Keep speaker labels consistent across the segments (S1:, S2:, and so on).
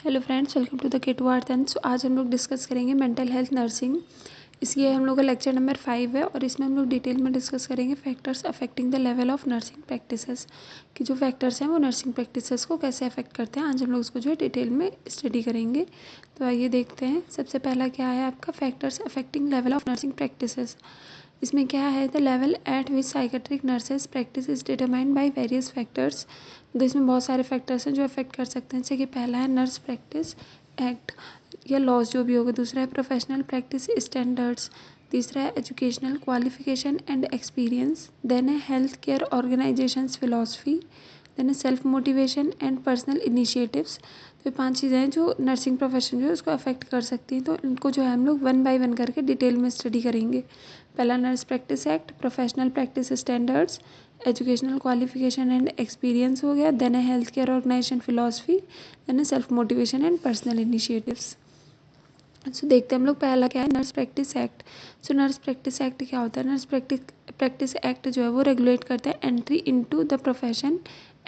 S1: Hello friends, welcome to the किट वार्थन। So आज हम लोग डिस्कस करेंगे मेंटल हेल्थ नर्सिंग। इसलिए हम लोग का लेक्चर नंबर 5 है और इसमें हम लोग डिटेल में डिस्कस करेंगे factors affecting the level of nursing practices, कि जो फैक्टर्स हैं वो नर्सिंग प्रैक्टिसेस को कैसे अफेक्ट करते हैं। आज हम लोग उसको जो है डिटेल में स्टडी करेंगे। तो आइए देखते हैं। सबसे पहला क्या है आपका factors affecting level of nursing practices. इसमें क्या है, the level eight which psychiatric nurses practice is determined by various factors. तो इसमें बहुत सारे फैक्टर्स हैं जो अफेक्ट कर सकते हैं। जैसे कि पहला है नर्स प्रैक्टिस एक्ट या लॉज जो भी होगा। दूसरा है प्रोफेशनल प्रैक्टिस स्टैंडर्ड्स। तीसरा है educational qualification and experience. Then है health care organisations philosophy. Then है self motivation and personal initiatives. तो ये 5 चीज़ें हैं जो नर्सिंग प्रोफेशन जो है उसको अफेक्ट कर सकती हैं। तो इनको जो है हम लोग 1 बाय 1 करके डिटेल में स्टडी करेंगे। पहला nurse practice act, professional practice standards, educational qualification and experience हो गया। देन है health care organisation philosophy. Then है self motivation and personal initiatives. So देखते हैं हम लोग पहला क्या है, nurse practice act. So nurse practice act क्या होता है? नर्स प्रैक्टिस एक्ट जो है वो रेगुलेट करता है entry into the profession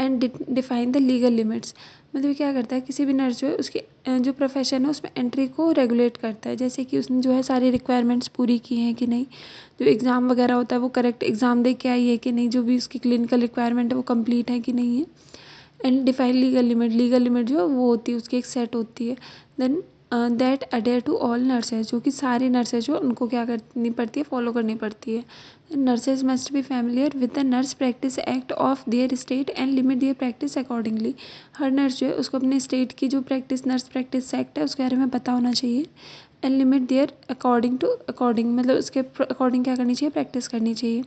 S1: and define the legal limits. मतलब क्या करता है, किसी भी नर्स जो है उसकी जो प्रोफेशन है उसमें एंट्री को रेगुलेट करता है। जैसे कि उसने जो है सारी रिक्वायरमेंट्स पूरी की हैं कि नहीं, जो एग्ज़ाम वगैरह होता है वो करेक्ट एग्ज़ाम दे के आई है कि नहीं, जो भी उसकी क्लिनिकल रिक्वायरमेंट है वो कंप्लीट है कि नहीं है। एंड डिफाइन लीगल लिमिट जो है वो होती है, उसकी एक सेट होती है। Then that adhere to all nurses, जो कि सारी नर्सेज जो उनको क्या करनी पड़ती है, फॉलो करनी पड़ती है। Nurses must be familiar with the nurse practice act of their state and limit their practice accordingly. हर नर्स जो है उसको अपने स्टेट की जो प्रैक्टिस नर्स प्रैक्टिस एक्ट है उसके बारे में पता होना चाहिए। एंड लिमिट देयर अकॉर्डिंग मतलब उसके अकॉर्डिंग क्या करनी चाहिए, प्रैक्टिस करनी चाहिए।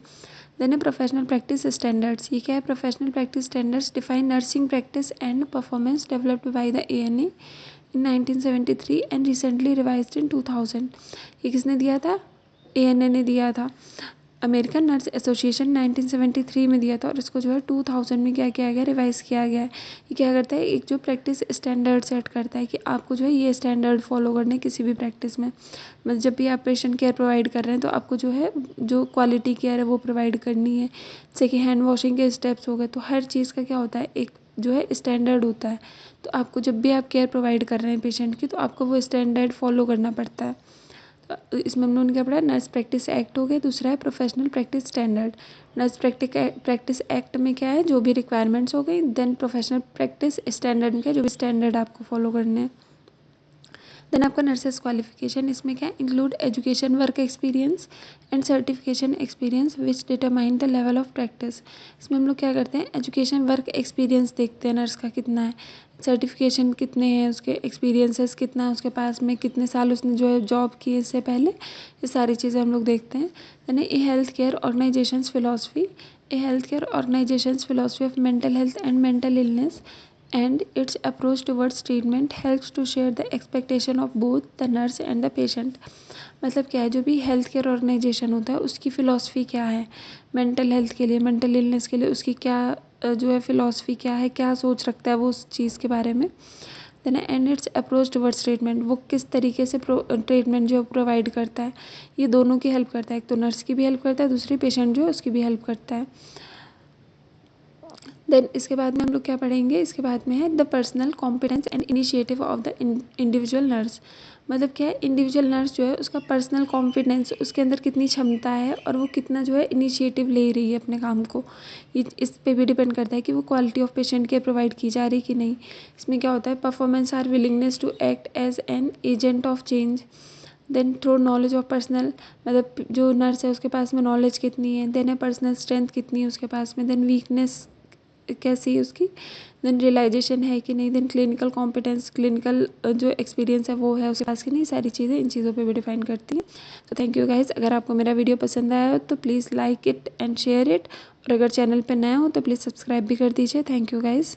S1: देन है प्रोफेशनल प्रैक्टिस स्टैंडर्ड्स। ये क्या है? Professional practice standards define nursing practice and performance developed by the ANA in 1973 and recently revised in 2000। ये किसने दिया था? ANA ने दिया था, अमेरिकन नर्स एसोसिएशन 1973 में दिया था और इसको जो है 2000 में क्या किया गया, रिवाइज किया गया है। ये क्या करता है, एक जो प्रैक्टिस स्टैंडर्ड सेट करता है कि आपको जो है ये स्टैंडर्ड फॉलो करने किसी भी प्रैक्टिस में। मतलब जब भी आप पेशेंट केयर प्रोवाइड कर रहे हैं तो आपको जो है जो क्वालिटी केयर है वो प्रोवाइड करनी है। जैसे कि हैंड वॉशिंग के स्टेप्स हो गए, तो हर चीज़ का क्या होता है, एक जो है स्टैंडर्ड होता है। तो आपको जब भी आप केयर प्रोवाइड कर रहे हैं पेशेंट की, तो आपको वो स्टैंडर्ड फॉलो करना पड़ता है। इसमें हम लोगों ने क्या पढ़ा, नर्स प्रैक्टिस एक्ट हो गया। दूसरा है professional practice standard. Nurse practice act में क्या है, जो भी रिक्वायरमेंट्स हो गई। देन प्रोफेशनल प्रैक्टिस स्टैंडर्ड में क्या, जो भी स्टैंडर्ड आपको फॉलो करने हैं। देन आपका नर्सेस क्वालिफिकेशन, इसमें क्या include education work experience and certification experience which determine the level of practice. इसमें हम लोग क्या करते हैं, एजुकेशन वर्क एक्सपीरियंस देखते हैं नर्स का कितना है, सर्टिफिकेशन कितने हैं उसके, एक्सपीरियंसेस कितना है उसके पास में, कितने साल उसने जो है जॉब की इससे पहले, ये सारी चीज़ें हम लोग देखते हैं। यानी a health care organisations philosophy, a health care organisations philosophy of mental health and mental illness and its approach towards treatment helps to share the expectation of both the nurse and the patient। मतलब क्या है, जो भी health care organisation होता है उसकी philosophy क्या है मेंटल हेल्थ के लिए, मेंटल इलनेस के लिए, उसकी क्या जो है फ़िलॉसफी क्या है, क्या सोच रखता है वो उस चीज़ के बारे में। Then and its approach towards treatment, वो किस तरीके से ट्रीटमेंट जो प्रोवाइड करता है। ये दोनों की हेल्प करता है, एक तो नर्स की भी हेल्प करता है, दूसरी पेशेंट जो है उसकी भी हेल्प करता है। देन इसके बाद में हम लोग क्या पढ़ेंगे, इसके बाद में है the personal competence and initiative of the individual nurse. मतलब क्या है, इंडिविजुअल नर्स जो है उसका पर्सनल कॉन्फिडेंस, उसके अंदर कितनी क्षमता है और वो कितना जो है इनिशिएटिव ले रही है अपने काम को। ये इस पे भी डिपेंड करता है कि वो quality of patient care provide की जा रही है कि नहीं। इसमें क्या होता है, performance are willingness to act as an agent of change. Then through knowledge of personal, मतलब जो नर्स है उसके पास में नॉलेज कितनी है। देन है पर्सनल स्ट्रेंथ कितनी है उसके पास में। देन वीकनेस कैसी है उसकी। देन रियलाइजेशन है कि नहीं। देन क्लिनिकल कॉम्पिटेंस, क्लिनिकल जो एक्सपीरियंस है वो है उसके पास कि नहीं। सारी चीज़ें इन चीज़ों पे भी डिफाइन करती हैं। तो थैंक यू गाइस, अगर आपको मेरा वीडियो पसंद आया हो तो please like it and share it, और अगर चैनल पे नए हो तो प्लीज़ सब्सक्राइब भी कर दीजिए। Thank you guys.